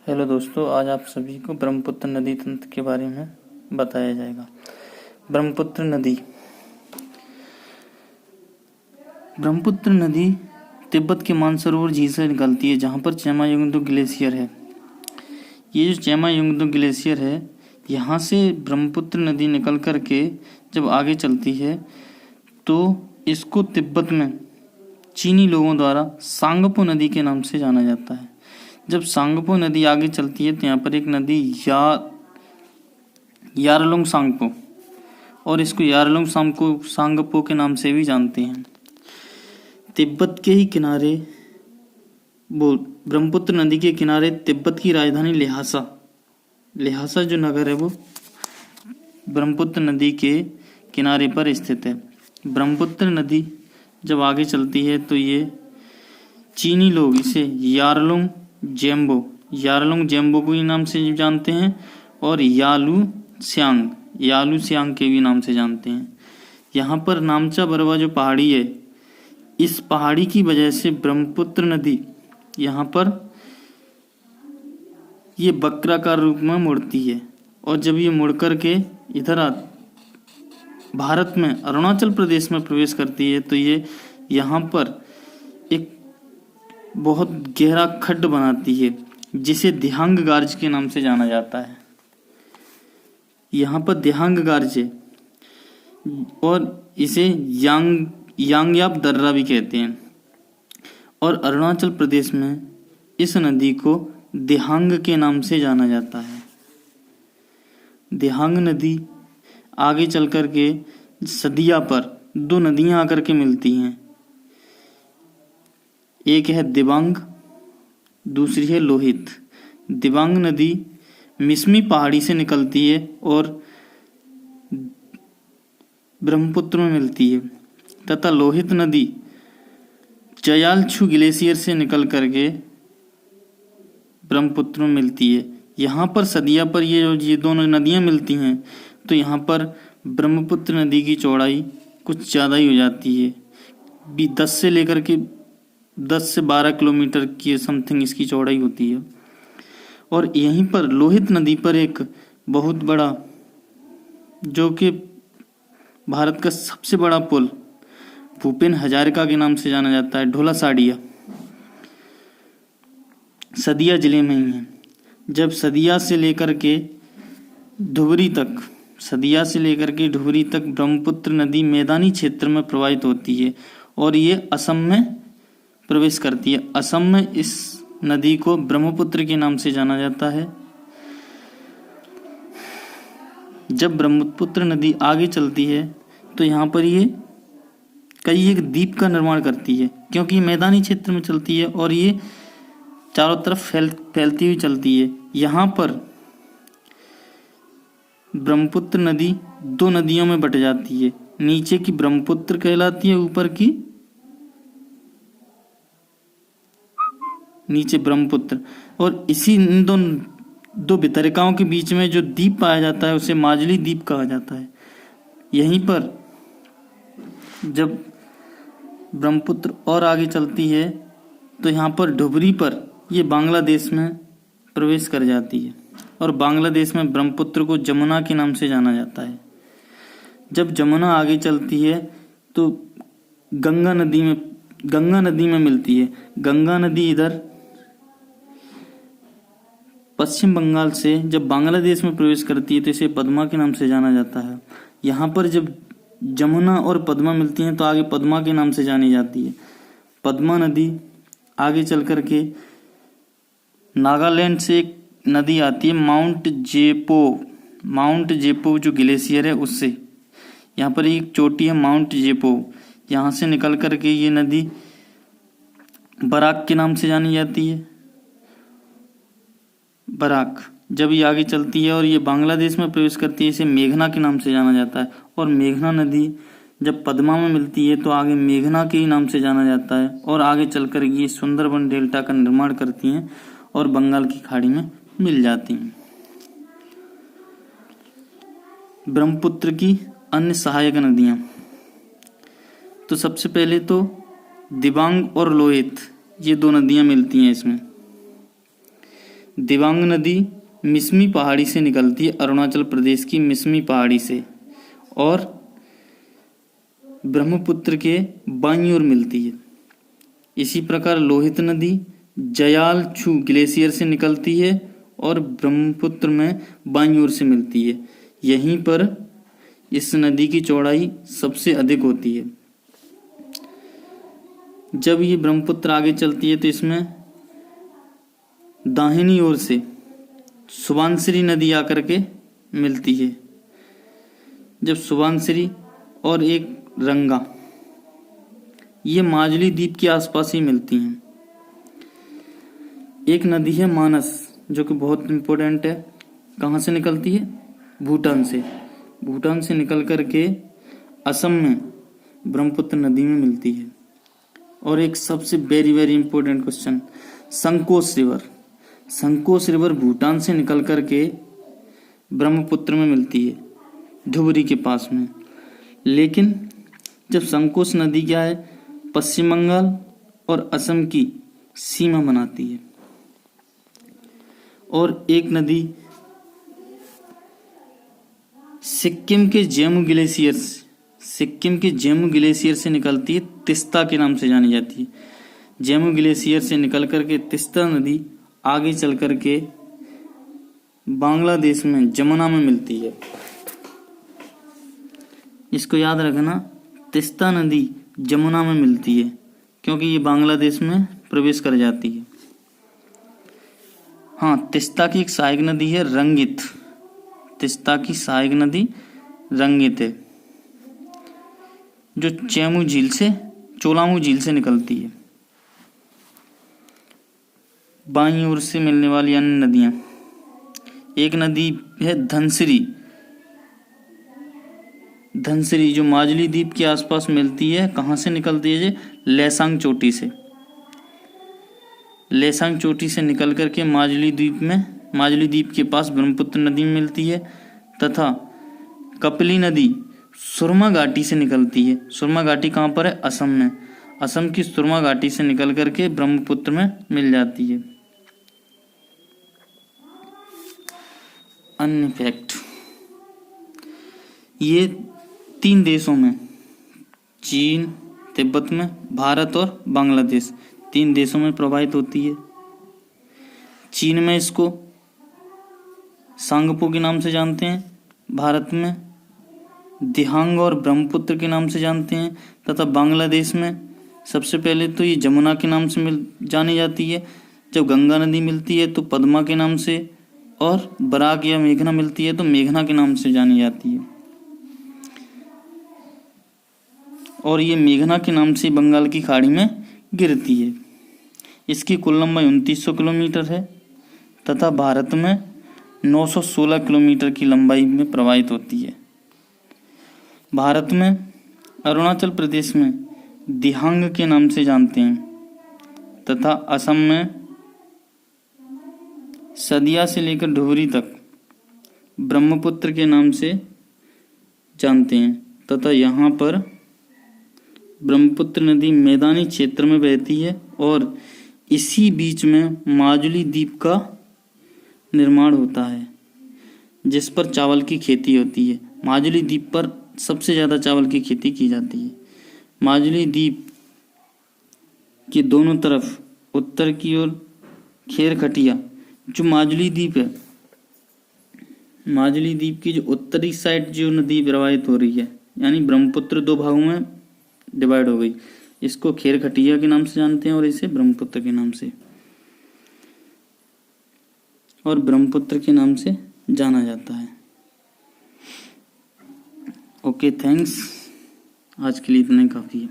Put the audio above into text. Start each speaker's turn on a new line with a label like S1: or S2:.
S1: Hello दोस्तों, आज आप सभी को ब्रह्मपुत्र नदी तंत्र के बारे में बताया जाएगा। ब्रह्मपुत्र नदी तिब्बत के मानसरोवर झील से निकलती है, जहाँ पर चेमायुंगदो ग्लेशियर है। ये जो चेमायुंगदो ग्लेशियर है, यहाँ से ब्रह्मपुत्र नदी निकल कर के जब आगे चलती है तो इसको तिब्बत में चीनी लोगों द्वारा सांगपो नदी के नाम से जाना जाता है। जब सांगपो नदी आगे चलती है तो यहाँ पर एक नदी यारलुंग सांगपो, और इसको यारलुंग सांगपो के नाम से भी जानते हैं। तिब्बत के ही किनारे ब्रह्मपुत्र नदी के किनारे तिब्बत की राजधानी ल्हासा जो नगर है वो ब्रह्मपुत्र नदी के किनारे पर स्थित है। ब्रह्मपुत्र नदी जब आगे चलती है तो ये चीनी लोग इसे यारलुंग जेम्बो के नाम से जानते हैं, और यालू सियांग के भी नाम से जानते हैं। यहाँ पर नामचा बरवा जो पहाड़ी है, इस पहाड़ी की वजह से ब्रह्मपुत्र नदी यहाँ पर ये वक्राकार रूप में मुड़ती है, और जब ये मुड़ कर के इधर भारत में अरुणाचल प्रदेश में प्रवेश करती है तो ये यहाँ पर एक बहुत गहरा खड्ड बनाती है, जिसे दिहांग गार्ज के नाम से जाना जाता है। यहाँ पर दिहांग गार्ज है और इसे यांगयाप दर्रा भी कहते हैं, और अरुणाचल प्रदेश में इस नदी को दिहांग के नाम से जाना जाता है। दिहांग नदी आगे चल कर के सदिया पर दो नदियां आकर के मिलती हैं, एक है दिबांग, दूसरी है लोहित। दिबांग नदी मिसमी पहाड़ी से निकलती है और ब्रह्मपुत्र में मिलती है, तथा लोहित नदी चयालछू ग्लेशियर से निकल करके ब्रह्मपुत्र में मिलती है। यहाँ पर सदिया पर ये दोनों नदियाँ मिलती हैं तो यहाँ पर ब्रह्मपुत्र नदी की चौड़ाई कुछ ज़्यादा ही हो जाती है। 10 से 12 किलोमीटर की समथिंग इसकी चौड़ाई होती है। और यहीं पर लोहित नदी पर एक बहुत बड़ा, जो कि भारत का सबसे बड़ा पुल भूपेन हजारिका के नाम से जाना जाता है, ढोला साड़िया, सदिया जिले में ही है। जब सदिया से लेकर के धुबरी तक ब्रह्मपुत्र नदी मैदानी क्षेत्र में प्रवाहित होती है और ये असम में प्रवेश करती है। असम में इस नदी को ब्रह्मपुत्र के नाम से जाना जाता है। जब ब्रह्मपुत्र नदी आगे चलती है तो यहाँ पर ये एक द्वीप का निर्माण करती है, क्योंकि ये मैदानी क्षेत्र में चलती है और ये चारों तरफ फैलती हुई चलती है। यहाँ पर ब्रह्मपुत्र नदी दो नदियों में बट जाती है, नीचे की ब्रह्मपुत्र कहलाती है, ऊपर की नीचे ब्रह्मपुत्र। और इसी इन दो वितरिकाओं के बीच में जो द्वीप पाया जाता है उसे माजुली द्वीप कहा जाता है। यहीं पर जब ब्रह्मपुत्र और आगे चलती है तो यहाँ पर ढुबरी पर ये बांग्लादेश में प्रवेश कर जाती है, और बांग्लादेश में ब्रह्मपुत्र को जमुना के नाम से जाना जाता है। जब जमुना आगे चलती है तो गंगा नदी में मिलती है। गंगा नदी इधर पश्चिम बंगाल से जब बांग्लादेश में प्रवेश करती है तो इसे पद्मा के नाम से जाना जाता है। यहाँ पर जब जमुना और पद्मा मिलती हैं तो आगे पद्मा के नाम से जानी जाती है। पद्मा नदी आगे चल कर के नागालैंड से एक नदी आती है, माउंट जेपो जो ग्लेशियर है उससे। यहाँ पर एक चोटी है माउंट जेपो, यहाँ से निकल कर के ये नदी बराक के नाम से जानी जाती है। बराक जब ये आगे चलती है और ये बांग्लादेश में प्रवेश करती है, इसे मेघना के नाम से जाना जाता है। और मेघना नदी जब पद्मा में मिलती है तो आगे मेघना के ही नाम से जाना जाता है, और आगे चलकर ये सुंदरबन डेल्टा का निर्माण करती हैं और बंगाल की खाड़ी में मिल जाती हैं। ब्रह्मपुत्र की अन्य सहायक नदियाँ, तो सबसे पहले तो दिबांग और लोहित, ये दो नदियाँ मिलती हैं इसमें। दिबांग नदी मिसमी पहाड़ी से निकलती है, अरुणाचल प्रदेश की मिसमी पहाड़ी से, और ब्रह्मपुत्र के बाईं ओर मिलती है। इसी प्रकार लोहित नदी जयालछू ग्लेशियर से निकलती है और ब्रह्मपुत्र में बाईं ओर से मिलती है। यहीं पर इस नदी की चौड़ाई सबसे अधिक होती है। जब ये ब्रह्मपुत्र आगे चलती है तो इसमें दाहिनी ओर से सुबनसिरी नदी आकर के मिलती है। जब सुबनसिरी और एक रंगा, ये माजुली द्वीप के आसपास ही मिलती हैं। एक नदी है मानस, जो कि बहुत इम्पोर्टेंट है। कहाँ से निकलती है? भूटान से। भूटान से निकल कर के असम में ब्रह्मपुत्र नदी में मिलती है। और एक सबसे वेरी वेरी इंपॉर्टेंट क्वेश्चन, संकोच रिवर। संकोच रिवर भूटान से निकल कर के ब्रह्मपुत्र में मिलती है, धुबरी के पास में। लेकिन जब संकोच नदी क्या है, पश्चिम बंगाल और असम की सीमा बनाती है। और एक नदी सिक्किम के जेमू ग्लेशियर से निकलती है, तिस्ता के नाम से जानी जाती है। जेमू ग्लेशियर से निकल करके तिस्ता नदी आगे चल करके बांग्लादेश में जमुना में मिलती है। इसको याद रखना, तिस्ता नदी जमुना में मिलती है क्योंकि ये बांग्लादेश में प्रवेश कर जाती है। हाँ, तिस्ता की एक सहायक नदी है रंगित। तिस्ता की सहायक नदी रंगित है, जो चोलामू झील से निकलती है। बाईं ओर से मिलने वाली अन्य नदियां, एक नदी है धनसिरी, जो माजुली द्वीप के आसपास मिलती है। कहाँ से निकलती है? लेसांग चोटी से। लेसांग चोटी से निकल करके माजुली द्वीप के पास ब्रह्मपुत्र नदी में मिलती है। तथा कपिली नदी सुरमा घाटी से निकलती है। सुरमा घाटी कहाँ पर है? असम में। असम की सुरमा घाटी से निकल करके ब्रह्मपुत्र में मिल जाती है। अन्य फैक्ट, ये 3 देशों में, चीन, तिब्बत में, भारत और बांग्लादेश, 3 देशों में प्रवाहित होती है। चीन में इसको सांगपो के नाम से जानते हैं, भारत में दिहांग और ब्रह्मपुत्र के नाम से जानते हैं, तथा बांग्लादेश में सबसे पहले तो ये जमुना के नाम से जानी जाती है। जब गंगा नदी मिलती है तो पद्मा के नाम से, और बराक या मेघना मिलती है तो मेघना के नाम से जानी जाती है। और ये मेघना के नाम से बंगाल की खाड़ी में गिरती है। इसकी कुल लंबाई 2900 किलोमीटर है तथा भारत में 916 किलोमीटर की लंबाई में प्रवाहित होती है। भारत में अरुणाचल प्रदेश में दिहांग के नाम से जानते हैं तथा असम में सदिया से लेकर धुबरी तक ब्रह्मपुत्र के नाम से जानते हैं। तथा यहाँ पर ब्रह्मपुत्र नदी मैदानी क्षेत्र में बहती है और इसी बीच में माजुली द्वीप का निर्माण होता है, जिस पर चावल की खेती होती है। माजुली द्वीप पर सबसे ज़्यादा चावल की खेती की जाती है। माजुली द्वीप के दोनों तरफ उत्तर की ओर खेर खटिया, जो माजुली द्वीप है, माजुली द्वीप की जो उत्तरी साइड जो नदी प्रवाहित हो रही है, यानी ब्रह्मपुत्र 2 भागों में डिवाइड हो गई, इसको खेर खटिया के नाम से जानते हैं और इसे ब्रह्मपुत्र के नाम से, और ब्रह्मपुत्र के नाम से जाना जाता है। Okay, thanks. आज के लिए इतना ही काफ़ी है।